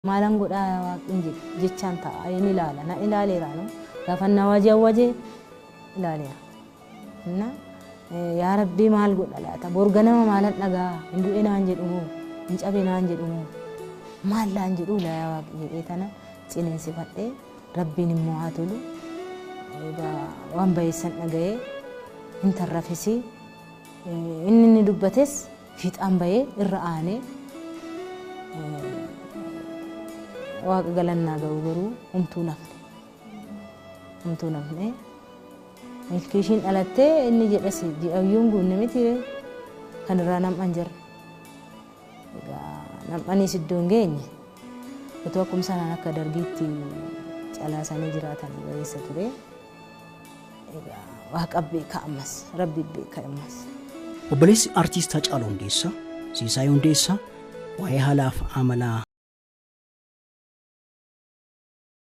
Maalan godhaa waaqni jechaan ta'a inni ilaala na ilaaleera no gaafannaa waje ilaaleera na yaa rabbi maal godha laata borganama maalan dhagaa hindu'e naan jedhumoo hincabe naan jedhumoo maal laan jedhu la yaa waaqni jedhee tana ciniinsifadhee rabbiin immoo haa tolu waan bayeessan dhaga'ee hintarrafisi inni dubbates fiixaan bayee irra aanee waaqa galannaa ga'u garuu humtuu nafne milkiishiin dhalattee inni jedhas ji'ayyuun guunne miti kan irraa nam'an jira nam'aniis iddoon geenye otoo akkuma sanaan akka dargiitti calaasanii jiraatan bayeessa ture waaqa beeka ammas rabbi beeka ammas. Obboleessi artiist Haacaaluu Hundeessaa Siisaayii Hundeessaa waa'ee haalaaf amalaa